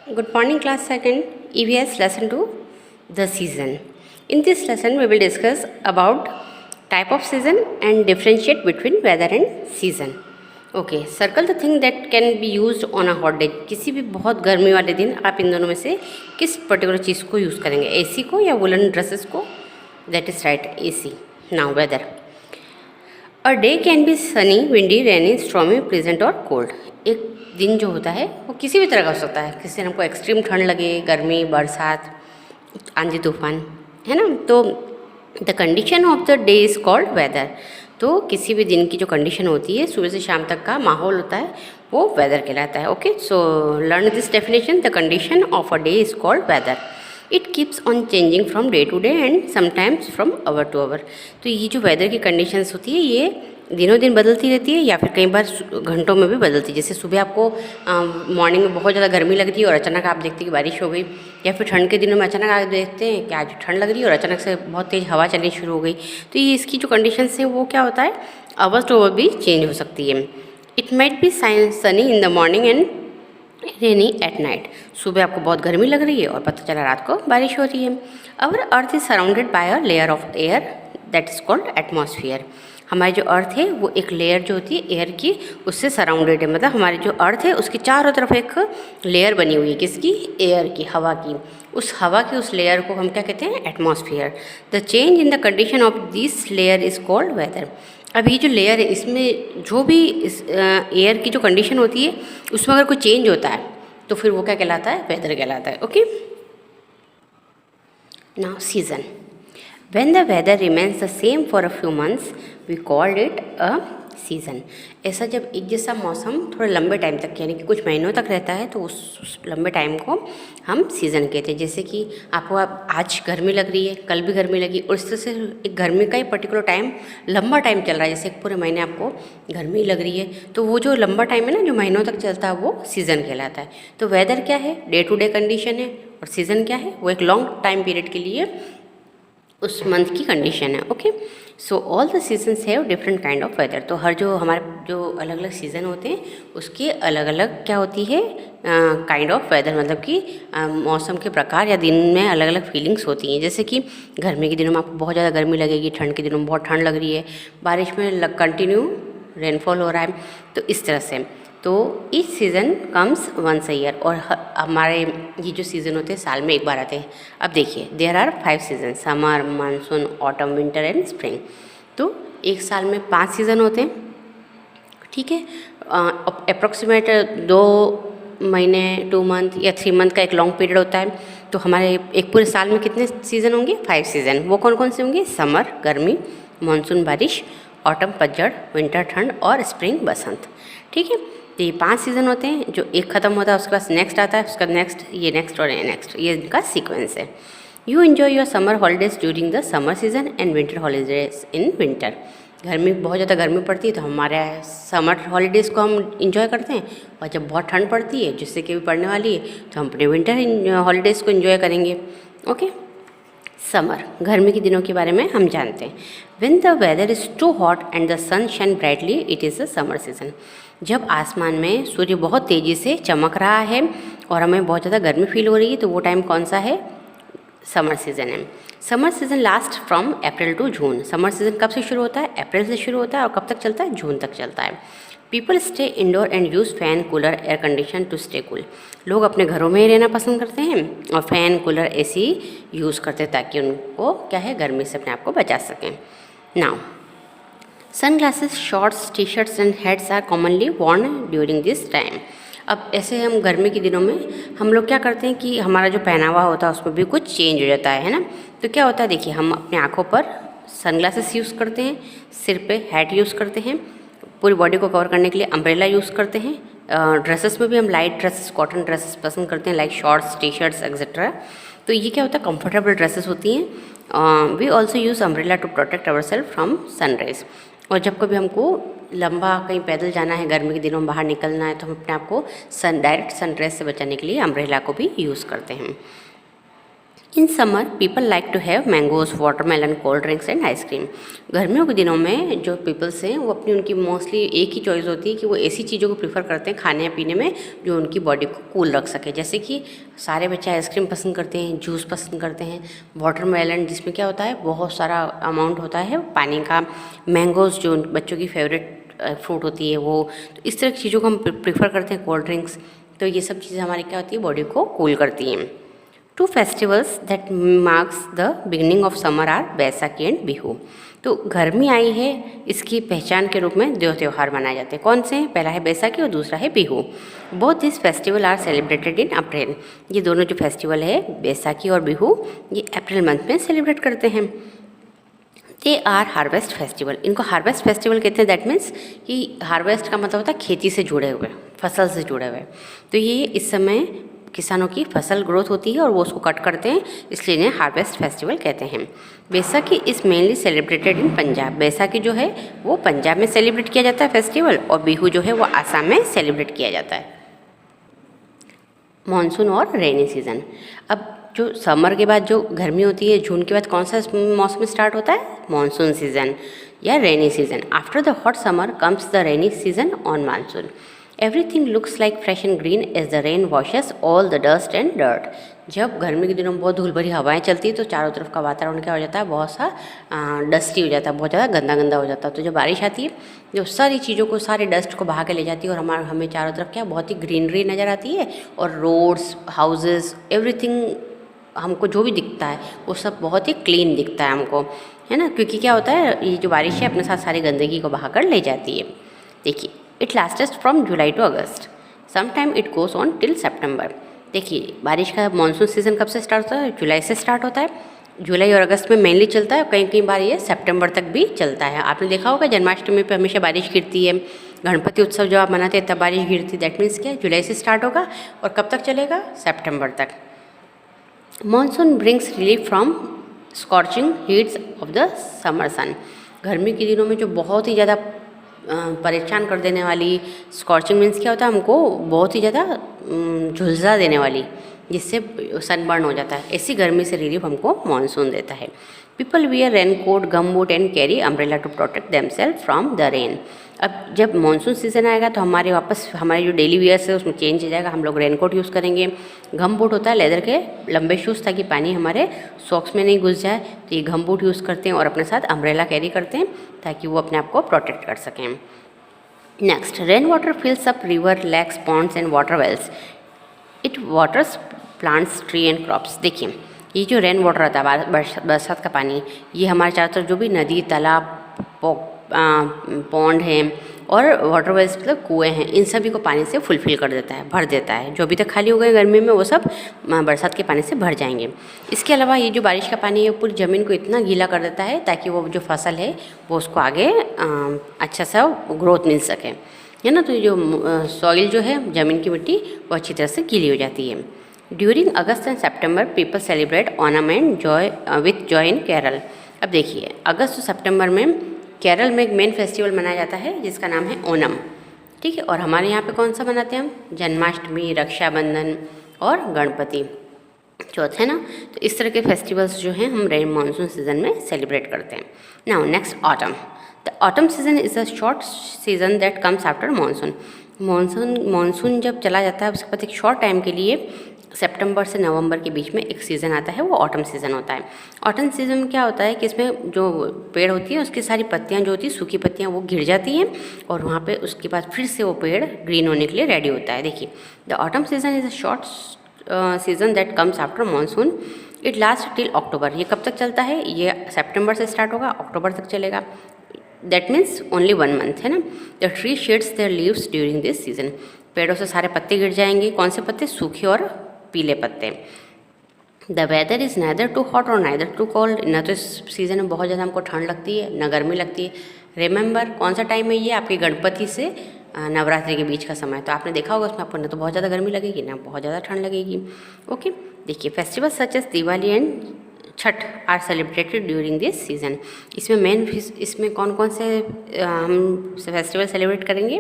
Good morning, class second. EVS lesson 2, the season. In this lesson, we will discuss about type of season and differentiate between weather and season. Okay, circle the thing that can be used on a hot day. किसी भी बहुत गर्मी वाले दिन आप इन दोनों में से किस पर्टिकुलर चीज़ को यूज़ करेंगे, AC को या वुलन ड्रेसेस को? That is right, AC. Now weather. A day can be sunny, windy, rainy, stormy, pleasant और cold. एक दिन जो होता है वो किसी भी तरह का हो सकता है. किसी दिन हमको एक्सट्रीम ठंड लगे, गर्मी, बरसात, आंधी तूफान, है ना. तो the condition of the day is called weather. तो किसी भी दिन की जो कंडीशन होती है, सुबह से शाम तक का माहौल होता है, वो वेदर कहलाता है. Okay, so learn this definition. The condition of a day is called weather. It keeps on changing from day to day and sometimes from hour to hour. तो ये जो वेदर की कंडीशंस होती है ये दिनों दिन बदलती रहती है या फिर कई बार घंटों में भी बदलती है. जैसे सुबह आपको मॉर्निंग में बहुत ज़्यादा गर्मी लग रही है और अचानक आप देखते हैं कि बारिश हो गई, या फिर ठंड के दिनों में अचानक आप देखते हैं कि आज ठंड लग रही है और अचानक से बहुत तेज़ हवा चलनी शुरू हो गई. तो ये इसकी जो कंडीशंस हैं वो क्या होता है, आवर टू आवर भी चेंज हो सकती है. It might be Sunny in the morning and rainy at night. सुबह आपको बहुत गर्मी लग रही है और पता चला रात को बारिश हो रही है. Our earth is surrounded by a layer of air that is called atmosphere. हमारी जो अर्थ है वो एक लेयर जो होती है एयर की, उससे सराउंडेड है. मतलब हमारी जो अर्थ है उसकी चारों तरफ एक लेयर बनी हुई है. किसकी? एयर की, हवा की. उस हवा की उस लेयर को हम क्या कहते हैं? Atmosphere. The change in the condition of this layer is called weather. अब ये जो लेयर है इसमें जो भी इस एयर की जो कंडीशन होती है उसमें अगर कोई चेंज होता है तो फिर वो क्या कहलाता है? वेदर कहलाता है. Okay, now season. When the weather remains the same for a few months, we called it a season. ऐसा जब एक जैसा मौसम थोड़े लंबे टाइम तक यानी कि कुछ महीनों तक रहता है तो उस लंबे टाइम को हम सीज़न कहते हैं. जैसे कि आपको आज गर्मी लग रही है, कल भी गर्मी लगी और इस तरह से एक गर्मी का ही पर्टिकुलर टाइम लंबा टाइम चल रहा है. जैसे एक पूरे महीने आपको गर्मी लग रही है तो वो जो लंबा टाइम है ना, जो महीनों तक चलता है, वो सीज़न कहलाता है. तो वेदर क्या है? डे टू डे कंडीशन है. और सीज़न क्या है? वो एक लॉन्ग टाइम पीरियड के लिए उस मंथ की कंडीशन है. Okay, so all the seasons have different kind of weather. तो हर जो हमारे जो अलग अलग सीज़न होते हैं उसके अलग अलग क्या होती है? Kind of weather. मतलब कि मौसम के प्रकार या दिन में अलग अलग फीलिंग्स होती हैं. जैसे कि गर्मी के दिनों में आपको बहुत ज़्यादा गर्मी लगेगी, ठंड के दिनों में बहुत ठंड लग रही है, बारिश में कंटिन्यू रेनफॉल हो रहा है. तो इस तरह से तो each season comes once a year. और हमारे ये जो सीज़न होते हैं साल में एक बार आते हैं. अब देखिए, there are 5 season: summer, monsoon, autumn, winter and spring. तो एक साल में 5 सीज़न होते हैं. ठीक है, अप्रॉक्सीमेट 2 महीने, 2 मंथ या 3 मंथ का एक लॉन्ग पीरियड होता है. तो हमारे एक पूरे साल में कितने सीज़न होंगे? 5 सीज़न. वो कौन कौन से होंगे? समर गर्मी, मानसून बारिश, ऑटम पतझड़, विंटर ठंड और स्प्रिंग बसंत. ठीक है, तो ये 5 सीज़न होते हैं. जो एक ख़त्म होता है उसके बाद नेक्स्ट आता है, उसका नेक्स्ट, ये नेक्स्ट और ये नेक्स्ट. ये इनका सीक्वेंस है. You enjoy your summer holidays during the summer season and winter holidays in winter. गर्मी, बहुत ज़्यादा गर्मी पड़ती है तो हमारे समर हॉलीडेज़ को हम इंजॉय करते हैं. और जब बहुत ठंड पड़ती है, जिससे कि भी पड़ने वाली है, तो हम अपने विंटर हॉलीडेज़ को इंजॉय करेंगे. ओके, समर, गर्मी के दिनों के बारे में हम जानते हैं. When the weather is too hot and the sun shine brightly, it is a summer season. जब आसमान में सूर्य बहुत तेज़ी से चमक रहा है और हमें बहुत ज़्यादा गर्मी फील हो रही है तो वो टाइम कौन सा है? समर सीज़न है. Summer season last from April to June. Summer season कब से शुरू होता है? अप्रैल से शुरू होता है. और कब तक चलता है? जून तक चलता है. People stay indoor and use fan, cooler, air condition to stay cool. लोग अपने घरों में ही रहना पसंद करते हैं और फैन, कूलर, AC यूज़ करते हैं ताकि उनको क्या है? गर्मी से अपने आप को बचा सकें. Now sunglasses, shorts, T shirts and heads are commonly worn during this time. अब ऐसे हम गर्मी के दिनों में हम लोग क्या करते हैं कि हमारा जो पहनावा होता है उसमें भी कुछ चेंज हो जाता है ना. तो क्या होता है? देखिए, हम अपने आँखों पर सनग्लासेस यूज़ करते हैं, सिर पे हैट यूज़ करते हैं, पूरी बॉडी को कवर करने के लिए अम्ब्रेला यूज़ करते हैं. ड्रेसेस में भी हम लाइट ड्रेसेस, कॉटन ड्रेसेस पसंद करते हैं, like shorts, T shirts etcetera. तो ये क्या होता है? कंफर्टेबल ड्रेसेस होती हैं. We also use umbrella to protect our self from sunrise. और जब कभी हमको लंबा कहीं पैदल जाना है, गर्मी के दिनों में बाहर निकलना है, तो हम अपने आप को डायरेक्ट सनराइज से बचाने के लिए अम्ब्रेला को भी यूज़ करते हैं. In summer people like to have mangoes, watermelon, cold drinks and ice cream. गर्मियों के दिनों में जो पीपल्स हैं वो अपनी उनकी मोस्टली एक ही चॉइस होती है कि वो ऐसी चीज़ों को प्रीफर करते हैं खाने पीने में जो उनकी बॉडी को कूल रख सके। जैसे कि सारे बच्चे आइसक्रीम पसंद करते हैं, जूस पसंद करते हैं, वाटरमेलन जिसमें क्या होता है बहुत सारा अमाउंट होता है पानी का, मैंगोज जो बच्चों की फेवरेट फ्रूट होती है वो, तो इस तरह की चीज़ों को हम प्रीफर करते हैं, कोल्ड ड्रिंक्स। तो ये सब चीज़ें हमारी क्या होती है बॉडी को कूल करती हैं। Two festivals that marks the beginning of summer are Baisakhi and Bihu. तो गर्मी आई है इसकी पहचान के रूप में दो त्यौहार मनाए जाते हैं। कौन से हैं? पहला है बैसाखी और दूसरा है Bihu. Both this festival are celebrated in April. ये दोनों जो फेस्टिवल है बैसाखी और बिहू ये अप्रैल मंथ में सेलिब्रेट करते हैं। They are harvest festival. इनको हार्वेस्ट फेस्टिवल कहते हैं। दैट मीन्स कि हार्वेस्ट का मतलब होता है खेती से जुड़े हुए, फसल से जुड़े हुए। तो ये इस समय किसानों की फसल ग्रोथ होती है और वो उसको कट करते हैं, इसलिए इन्हें हार्वेस्ट फेस्टिवल कहते हैं। Baisakhi is mainly celebrated in Punjab. Baisakhi जो है वो पंजाब में सेलिब्रेट किया जाता है फेस्टिवल, और बिहू जो है वो आसाम में सेलिब्रेट किया जाता है। मानसून और रेनी सीजन। अब जो समर के बाद जो गर्मी होती है, जून के बाद कौन सा मौसम स्टार्ट होता है? मानसून सीजन या rainy season. After the hot summer comes the rainy season on monsoon. Everything looks like fresh and green as the rain washes all the dust and dirt. जब गर्मी के दिनों में बहुत धूल भरी हवाएं चलती है तो चारों तरफ का वातावरण क्या हो जाता है, बहुत सा डस्टी हो जाता है, बहुत ज़्यादा गंदा गंदा हो जाता है। तो जब बारिश आती है जो सारी चीज़ों को, सारे डस्ट को बहा के ले जाती है और हमें चारों तरफ क्या बहुत ही ग्रीनरी नज़र आती है, और रोड्स, हाउसेस, एवरीथिंग हमको जो भी दिखता है वो सब बहुत ही क्लीन दिखता है हमको, है ना। क्योंकि क्या होता है ये जो बारिश है अपने साथ सारी गंदगी को बहा कर ले जाती है। देखिए, it lasts from July to August, sometime it goes on till September. देखिए, बारिश का मानसून सीज़न कब से स्टार्ट होता है? जुलाई से स्टार्ट होता है। जुलाई और अगस्त में मेनली चलता है, कई कई बार ये सितंबर तक भी चलता है। आपने देखा होगा जन्माष्टमी पे हमेशा बारिश गिरती है, गणपति उत्सव जब आप मनाते हैं तब बारिश गिरती है। दैट मीन्स क्या, जुलाई से स्टार्ट होगा और कब तक चलेगा? सितंबर तक। Monsoon brings relief from scorching heats of the summer sun. गर्मी के दिनों में जो बहुत ही ज़्यादा परेशान कर देने वाली, स्कॉर्चिंग मीन्स क्या होता है, हमको बहुत ही ज़्यादा झुलसा देने वाली, जिससे सनबर्न हो जाता है, ऐसी गर्मी से रिलीफ हमको मानसून देता है। People wear rain coat, gum boot and carry umbrella to protect themselves from the rain. अब जब मानसून सीज़न आएगा तो हमारे वापस हमारे जो डेली वेयर्स है उसमें चेंज हो जाएगा। हम लोग रेन कोट यूज़ करेंगे, गम बूट होता है लेदर के लंबे शूज़ ताकि पानी हमारे सॉक्स में नहीं घुस जाए, तो ये गम बूट यूज़ करते हैं, और अपने साथ अम्ब्रेला कैरी करते हैं ताकि वो अपने आप को प्रोटेक्ट कर सकें। Next, rain water fills up river, lakes, ponds and water wells. It waters plants, tree and crops. देखिए, ये जो रेन वाटर आता है बरसात का पानी, ये हमारे चारों तरफ जो भी नदी, तालाब, पॉन्ड हैं और वाटर वेल्स मतलब कुएँ हैं, इन सभी को पानी से फुलफिल कर देता है, भर देता है। जो अभी तक खाली हो गए गर्मी में वो सब बरसात के पानी से भर जाएंगे। इसके अलावा ये जो बारिश का पानी है पूरी ज़मीन को इतना गीला कर देता है ताकि वो जो फसल है वो उसको आगे अच्छा सा ग्रोथ मिल सके, है ना। तो ये जो सॉइल जो है, ज़मीन की मिट्टी, वो अच्छी तरह से गीली हो जाती है। During August and September people celebrate Onam and Joy with joy in Kerala. अब देखिए, अगस्त और सितंबर में केरल में एक मेन फेस्टिवल मनाया जाता है जिसका नाम है ओनम, ठीक है। और हमारे यहाँ पे कौन सा मनाते हैं हम? जन्माष्टमी, रक्षाबंधन और गणपति चौथ, है ना। तो इस तरह के फेस्टिवल्स जो हैं हम रेन मानसून सीजन में सेलिब्रेट करते हैं। Now next, autumn. The autumn season is a short season that comes after monsoon. Monsoon जब चला जाता है उसके बाद एक शॉर्ट टाइम के लिए सितंबर से नवंबर के बीच में एक सीज़न आता है, वो ऑटम सीज़न होता है। ऑटम सीज़न में क्या होता है कि इसमें जो पेड़ होती है उसकी सारी पत्तियां जो होती है, सूखी पत्तियां, वो गिर जाती हैं और वहाँ पे उसके बाद फिर से वो पेड़ ग्रीन होने के लिए रेडी होता है। देखिए, the autumn season is a short season that comes after monsoon. It last till October. ये कब तक चलता है? ये सितंबर से स्टार्ट होगा, अक्टूबर तक चलेगा। दैट मीन्स ओनली 1 मंथ, है ना। The tree shades there leaves during this season. पेड़ों से सारे पत्ते गिर जाएंगे। कौन से पत्ते? सूखे और पीले पत्ते। The weather is neither too hot और नाइदर टू कोल्ड। न तो इस सीज़न में बहुत ज़्यादा हमको ठंड लगती है, न गर्मी लगती है। रिमेंबर, कौन सा टाइम है ये? आपके गणपति से नवरात्रि के बीच का समय। तो आपने देखा होगा उसमें आपको न तो बहुत ज़्यादा गर्मी लगेगी, ना बहुत ज़्यादा ठंड लगेगी। ओके, देखिए, festival such as Diwali and Chhath are celebrated during this season. इसमें कौन कौन से हम फेस्टिवल सेलिब्रेट करेंगे?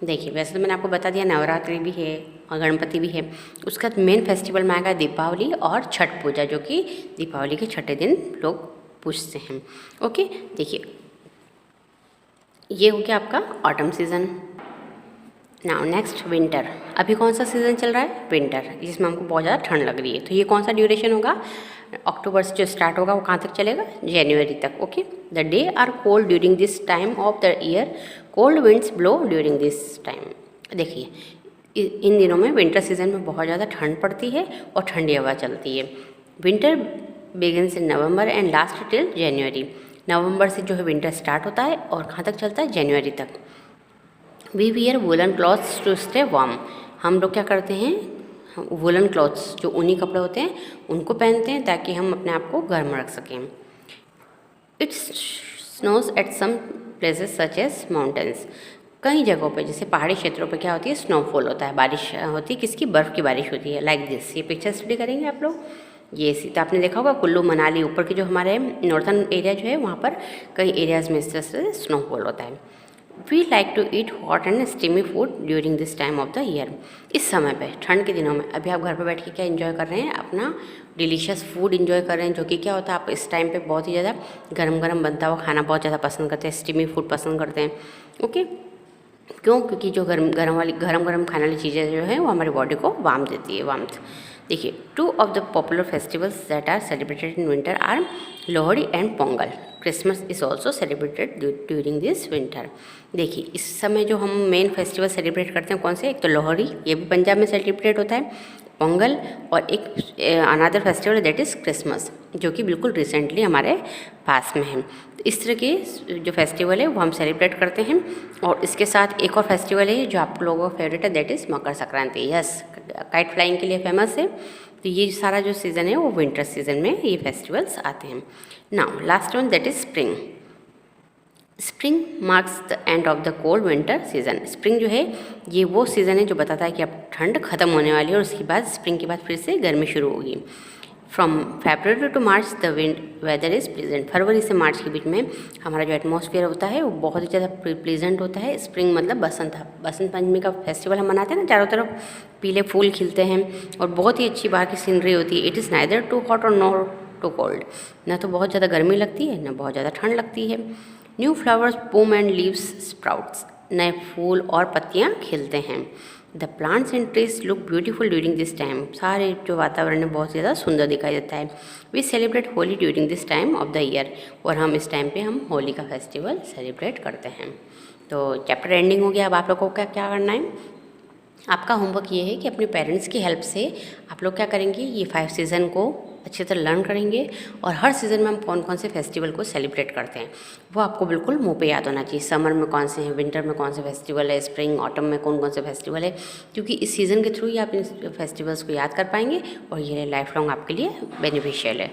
देखिए, वैसे तो मैंने आपको बता दिया नवरात्रि भी है और गणपति भी है। उसका मेन फेस्टिवल में आएगा दीपावली और छठ पूजा, जो कि दीपावली के छठे दिन लोग पूजते हैं। ओके, देखिए ये हो गया आपका autumn season. Now next winter. अभी कौन सा सीज़न चल रहा है? विंटर, जिसमें हमको बहुत ज़्यादा ठंड लग रही है। तो ये कौन सा ड्यूरेशन होगा? अक्टूबर से जो स्टार्ट होगा वो कहाँ तक चलेगा? जनवरी तक। Okay, the day are cold during this time of the year, cold winds blow during this time. देखिए इन दिनों में विंटर सीजन में बहुत ज़्यादा ठंड पड़ती है और ठंडी हवा चलती है। Winter begins in November and last till January. नवंबर से जो है विंटर स्टार्ट होता है और कहाँ तक चलता है? जनवरी तक। We wear woollen clothes to stay warm. हम लोग क्या करते हैं? वुलन क्लॉथ्स, जो ऊनी कपड़े होते हैं, उनको पहनते हैं ताकि हम अपने आप को गर्म रख सकें। It's snows at some places such as mountains. कई जगहों पे जैसे पहाड़ी क्षेत्रों पे क्या होती है? स्नोफॉल होता है, बारिश होती है। किसकी? बर्फ़ की बारिश होती है, लाइक दिस। ये पिक्चर स्टडी करेंगे आप लोग। ये तो आपने देखा होगा कुल्लू मनाली ऊपर के जो हमारे नॉर्थन एरिया जो है, वहाँ पर कई एरियाज़ में इस तरह से स्नोफॉल होता है। We like to eat hot and steamy food during this time of the year. इस समय पे ठंड के दिनों में अभी आप घर पर बैठ के क्या एंजॉय कर रहे हैं? अपना डिलीशियस फूड एंजॉय कर रहे हैं, जो कि क्या होता है, आप इस टाइम पे बहुत ही ज़्यादा गरम गरम बनता हुआ खाना बहुत ज़्यादा पसंद करते हैं, स्टीमी फूड पसंद करते हैं। ओके, क्यों? क्योंकि जो गरम गरम खाने वाली चीज़ें जो है वो हमारी बॉडी को वार्म देती है, वार्मथ। देखिए, 2 of the popular festivals that are celebrated in winter are Lohri and Pongal. Christmas is also celebrated during this winter. देखिए, इस समय जो हम मेन फेस्टिवल सेलिब्रेट करते हैं कौन से? एक तो लोहड़ी, ये भी पंजाब में सेलिब्रेट होता है, पोंगल, और एक another festival that is Christmas, जो कि बिल्कुल रिसेंटली हमारे पास में है। तो इस तरह के जो फेस्टिवल है वो हम सेलिब्रेट करते हैं। और इसके साथ एक और फेस्टिवल है जो आप लोगों का फेवरेट है, that is Makar Sankranti. Yes, kite flying के लिए फेमस है। तो ये सारा जो सीज़न है वो विंटर सीजन में ये फेस्टिवल्स आते हैं। Now last one that is spring. Spring marks the end of the cold winter season. Spring जो है ये वो सीज़न है जो बताता है कि अब ठंड खत्म होने वाली है और उसके बाद स्प्रिंग के बाद फिर से गर्मी शुरू होगी। From February to March the weather is pleasant. फरवरी से मार्च के बीच में हमारा जो एटमॉस्फेयर होता है वो बहुत ही ज़्यादा प्लीजेंट होता है। स्प्रिंग मतलब बसंत पंचमी का फेस्टिवल हम मनाते हैं ना, चारों तरफ पीले फूल खिलते हैं और बहुत ही अच्छी बाहर की सीनरी होती है। It is neither too hot और नॉट टू कोल्ड। ना तो बहुत ज़्यादा गर्मी लगती है ना बहुत ज़्यादा ठंड लगती है। New flowers boom and leaves sprouts. नए फूल और पत्तियाँ खिलते हैं। The plants and trees look beautiful during this time. सारे जो वातावरण है बहुत ज़्यादा सुंदर दिखाई देता है। We celebrate Holi during this time of the year. और हम इस टाइम पे हम होली का फेस्टिवल सेलिब्रेट करते हैं। तो चैप्टर एंडिंग हो गया। अब आप लोगों को क्या करना है? आपका होमवर्क ये है कि अपने पेरेंट्स की हेल्प से आप लोग क्या करेंगे, ये 5 सीज़न को अच्छी तरह लर्न करेंगे और हर सीज़न में हम कौन कौन से फेस्टिवल को सेलिब्रेट करते हैं वो आपको बिल्कुल मुंह पे याद होना चाहिए। समर में कौन से हैं, विंटर में कौन से फेस्टिवल है, स्प्रिंग ऑटम में कौन कौन से फेस्टिवल है, क्योंकि इस सीज़न के थ्रू ही आप इन फेस्टिवल्स को याद कर पाएंगे और ये लाइफ लॉन्ग आपके लिए बेनिफिशियल है।